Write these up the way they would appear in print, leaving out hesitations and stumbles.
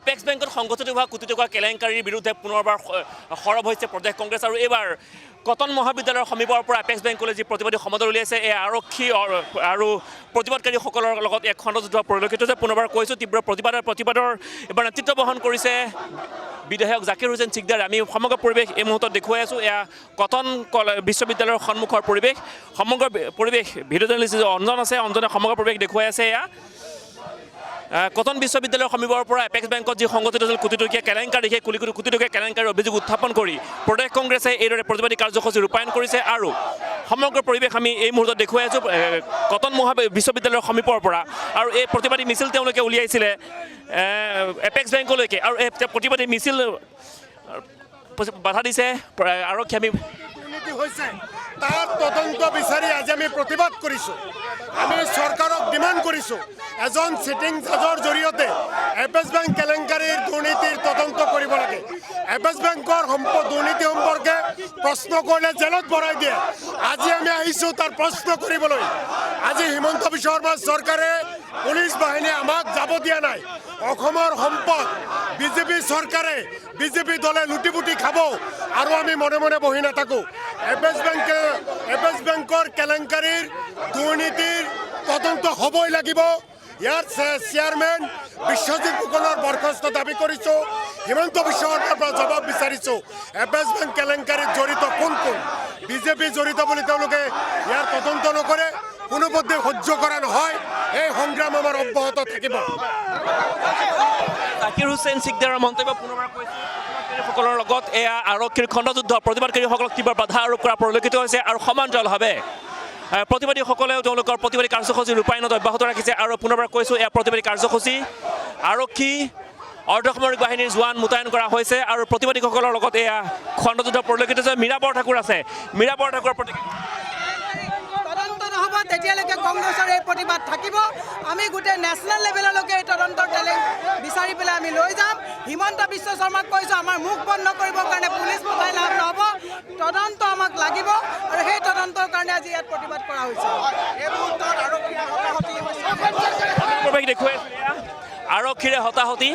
Apex বেংকত সংঘটিত হোৱা কোটি টকাৰ কেলেংকাৰীৰ বিৰুদ্ধে পুনৰবাৰ সৰব হৈছে প্ৰদেশ কংগ্ৰেছ আৰু এইবাৰ কটন মহাবিদ্যালয়ৰ সমীপৰ পৰা এপেক্স বেংকলৈ যি প্ৰতিবাদী সমদল উলিয়াইছে এই আৰক্ষী আৰু প্ৰতিবাদকাৰীসকলৰ লগত এক খণ্ডযুদ্ধ পৰিলক্ষিত হৈছে। পুনৰবাৰ কৈছোঁ তীব্ৰ প্ৰতিবাদৰ এবাৰ নেতৃত্ব বহন কৰিছে বিধায়ক জাকিৰ হুছেইন চিকদাৰ। আমি সমগ্ৰ পৰিৱেশ এই মুহূৰ্তত দেখুৱাই আছোঁ। এয়া কটন বিশ্ববিদ্যালয়ৰ সন্মুখৰ পৰিৱেশ, সমগ্ৰ পৰিৱেশ ভিডিঅ' জাৰ্নেলিষ্ট অঞ্জন আছে, অঞ্জনে সমগ্ৰ পৰিৱেশ দেখুৱাই আছে। এয়া কটন বিশ্ববিদ্যালয়ৰ সমীপৰ পৰা এপেক্স বেংকত যি সংঘটিত হৈছিল কোটি টকীয়া কেলেংকাৰী, সেই কোটি টকীয়া কেলেংকাৰীৰ অভিযোগ উত্থাপন কৰি প্ৰদেশ কংগ্ৰেছে এইদৰে প্ৰতিবাদী কাৰ্যসূচী ৰূপায়ণ কৰিছে আৰু সমগ্ৰ পৰিৱেশ আমি এই মুহূৰ্তত দেখুৱাই আছোঁ কটন বিশ্ববিদ্যালয়ৰ সমীপৰ পৰা। আৰু এই প্ৰতিবাদী মিছিল তেওঁলোকে উলিয়াইছিলে এপেক্স বেংকলৈকে আৰু এই প্ৰতিবাদী মিছিল বাধা দিছে আৰক্ষী। আমি দুৰ্নীতি হৈছে তাৰ তদন্ত বিচাৰি আজি আমি প্ৰতিবাদ কৰিছোঁ। আমি চৰকাৰক ডিমাণ্ড কৰিছোঁ এজন চিটিং জাজৰ জৰিয়তে এপেক্স বেংক কেলেংকাৰীৰ দুৰ্নীতিৰ তদন্ত কৰিব লাগে। এপেক্স বেংকৰ দুৰ্নীতি সম্পৰ্কে প্ৰশ্ন কৰিলে জেলত ভৰাই দিয়ে। আজি আমি আহিছোঁ তাৰ প্ৰশ্ন কৰিবলৈ। আজি হিমন্ত বিশ্ব শৰ্মা চৰকাৰে পুলিচ বাহিনীয়ে আমাক যাব দিয়া নাই। অসমৰ সম্পদ বিজেপি চৰকাৰে বিজেপি দলে লুটি পুটি খাব আৰু আমি মনে মনে বহি নাথাকোঁ। এপেক্স বেংকৰ কেলেংকাৰীৰ দুৰ্নীতিৰ তদন্ত হ'বই লাগিব। ইয়াৰ চেয়াৰমেন বিশ্বজিৎ ফুকনৰ বৰখাস্ত দাবী কৰিছোঁ। হিমন্ত বিশ্ব শৰ্মাৰ পৰা জবাব বিচাৰিছোঁ এপেক্স বেংক কেলেংকাৰীত জড়িত কোন কোন। বিজেপি জড়িত বুলি তেওঁলোকে ইয়াৰ তদন্ত নকৰে, কোনোপধ্যে সহ্য কৰা নহয়। এই সংগ্ৰাম আমাৰ অব্যাহত থাকিব। জাকিৰ হুছেইন চিকদাৰৰ মন্তব্য পুনৰবাৰ কৈছোঁ প্ৰতিবাদকাৰীসকলৰ লগত এয়া আৰক্ষীৰ খণ্ডযুদ্ধ, প্ৰতিবাদকাৰীসকলক তীব্ৰ বাধা আৰোপ কৰা পৰিলক্ষিত হৈছে আৰু সমান্তৰালভাৱে প্ৰতিবাদীসকলেও তেওঁলোকৰ প্ৰতিবাদী কাৰ্যসূচী ৰূপায়ণত অব্যাহত ৰাখিছে। আৰু পুনৰবাৰ কৈছোঁ এয়া প্ৰতিবাদী কাৰ্যসূচী, আৰক্ষী অৰ্ধসামৰিক বাহিনীৰ জোৱান মোতায়েন কৰা হৈছে আৰু প্ৰতিবাদীসকলৰ লগত এয়া খণ্ডযুদ্ধ পৰিলক্ষিত হৈছে। মীৰা বৰঠাকুৰ আছে, মীৰা বৰঠাকুৰৰ তদন্ত নহ'ব তেতিয়ালৈকে কংগ্ৰেছৰ এই প্ৰতিবাদ থাকিব। আমি গোটেই নেশ্যনেল লেভেললৈকে এই তদন্তৰ বিচাৰি পেলাই আমি লৈ যাম। হিমন্ত বিশ্ব শৰ্মাক কৈছোঁ আমাৰ মুখ বন্ধ কৰিবৰ কাৰণে পুলিচ পঠাই লাভ নহ'ব, তদন্ত আমাক লাগিব আৰু সেই তদন্তৰ কাৰণে আজি ইয়াত প্ৰতিবাদ কৰা হৈছে। এই মুহূৰ্তত আৰক্ষীৰে হতাহতি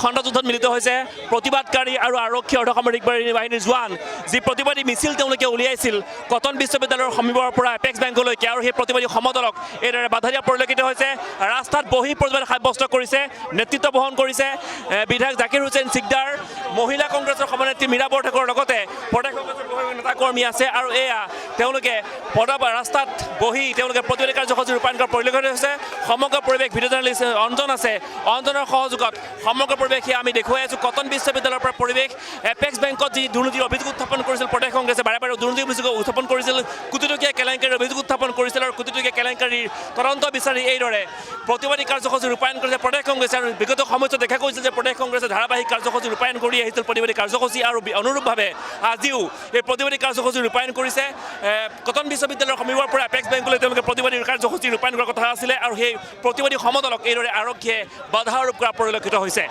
খণ্ডযুদ্ধত মিলিত হৈছে প্ৰতিবাদকাৰী আৰু আৰক্ষী অৰ্ধসামৰিক বাহিনীৰ জোৱান। যি প্ৰতিবাদী মিছিল তেওঁলোকে উলিয়াইছিল কটন বিশ্ববিদ্যালয়ৰ সমীপৰ পৰা এপেক্স বেংকলৈকে আৰু সেই প্ৰতিবাদী সমদলক এইদৰে বাধা দিয়া পৰিলক্ষিত হৈছে। ৰাস্তাত বহি প্ৰতিবাদ সাব্যস্ত কৰিছে, নেতৃত্ব বহন কৰিছে বিধায়ক জাকিৰ হুছেইন চিকদাৰ, মহিলা কংগ্ৰেছৰ সভানেত্ৰী মীৰা বৰঠাকুৰৰ লগতে প্ৰদেশ কংগ্ৰেছৰ বহু নেতাকৰ্মী আছে। আৰু এয়া তেওঁলোকে ৰাস্তাত বহি তেওঁলোকে প্ৰতিবাদী কাৰ্যসূচী ৰূপায়ণ কৰা পৰিলক্ষিত হৈছে। সমগ্ৰ পৰিৱেশ ভিডিঅ' জাৰ্নেলিষ্ট অঞ্জন আছে, অঞ্জনৰ সহযোগত সমগ্ৰ পৰিৱেশে আমি দেখুৱাই আছোঁ কটন বিশ্ববিদ্যালয়ৰ পৰা পৰিৱেশ। এপেক্স বেংকত যি দুৰ্নীতিৰ অভিযোগ উত্থাপন কৰিছিল প্ৰদেশ কংগ্ৰেছে বাৰে বাৰে দুৰ্নীতিৰ অভিযোগ উত্থাপন কৰিছিল, কোটি টকীয়া কেলেংকাৰীৰ অভিযোগ উত্থাপন কৰিছিল আৰু কোটি টকীয়া কেলেংকাৰীৰ তদন্ত বিচাৰি এইদৰে প্ৰতিবাদী কাৰ্যসূচী ৰূপায়ণ কৰিছে প্ৰদেশ কংগ্ৰেছে। আৰু বিগত সময়ত দেখা গৈছিল যে প্ৰদেশ কংগ্ৰেছে ধাৰাবাহিক কাৰ্যসূচী ৰূপায়ণ কৰি আহিছিল প্ৰতিবাদী কাৰ্যসূচী আৰু অনুৰূপভাৱে আজিও এই প্ৰতিবাদী কাৰ্যসূচী ৰূপায়ণ কৰিছে। কটন বিশ্ববিদ্যালয়ৰ সমীপৰ পৰা এপেক্স বেংকলৈ তেওঁলোকে প্ৰতিবাদী কাৰ্যসূচী ৰূপায়ণ কৰাৰ কথা আছিলে আৰু সেই প্ৰতিবাদী সমদলক এইদৰে আৰক্ষীয়ে বাধা আৰোপ কৰা পৰিলক্ষিত হৈছে।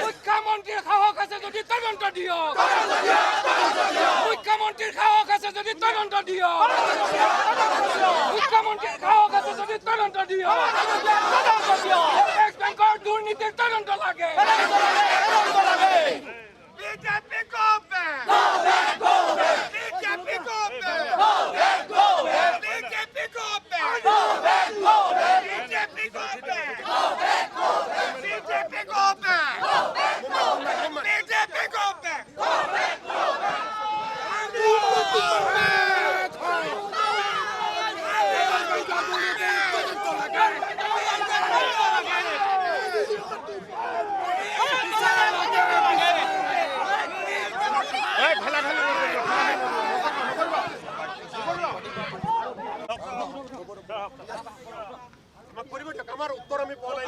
মুখ্যমন্ত্ৰীৰ সাহস আছে যদি তদন্ত দিয়ক, মুখ্যমন্ত্ৰীৰ সাহস আছে যদি তদন্ত দিও মুখ্যমন্ত্ৰীৰ খাওয়া আছে যদি তদন্ত দিও এপেক্স ব্যাংকৰ দুর্নীতির তদন্ত লাগে BJP go back BJP go back BJP go back BJP go back BJP go back BJP go back আমার উত্তর আমি বলাই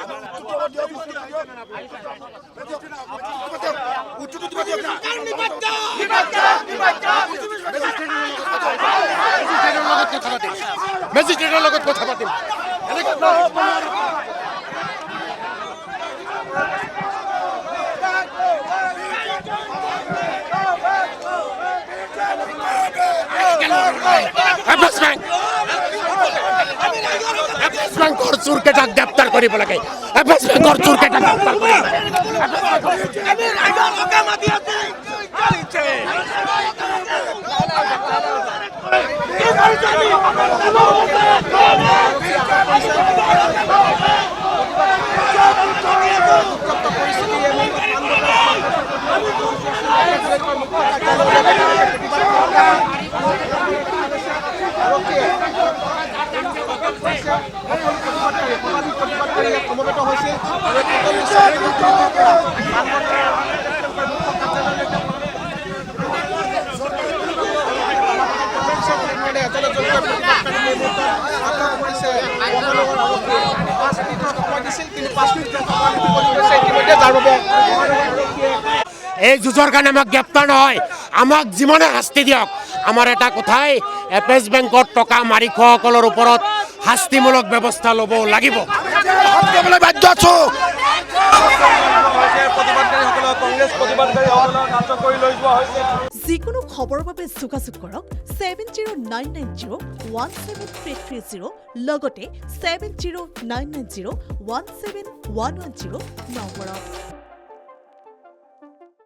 মেজিস্ট্রেটের লগত কথা পাতিম চোৰকেইটাক গ্ৰেপ্তাৰ কৰিব লাগে এপেক্স বেংকৰ চোৰকেইটাক গ্ৰেপ্তাৰ কৰিব সমবেত হৈছে এই যুঁজৰ কাৰণে আমাক গ্ৰেপ্তাৰ নহয় আমাক যিমানে শাস্তি দিয়ক আমাৰ এটা কথাই এপেক্স বেংকত টকা মাৰি খোৱাসকলৰ ওপৰত শাস্তিমূলক ব্যৱস্থা ল'ব লাগিব বাধ্য আছো যিকোনো খবৰৰ বাবে যোগাযোগ কৰক 7099017330 লগতে 7099017110 নম্বৰত।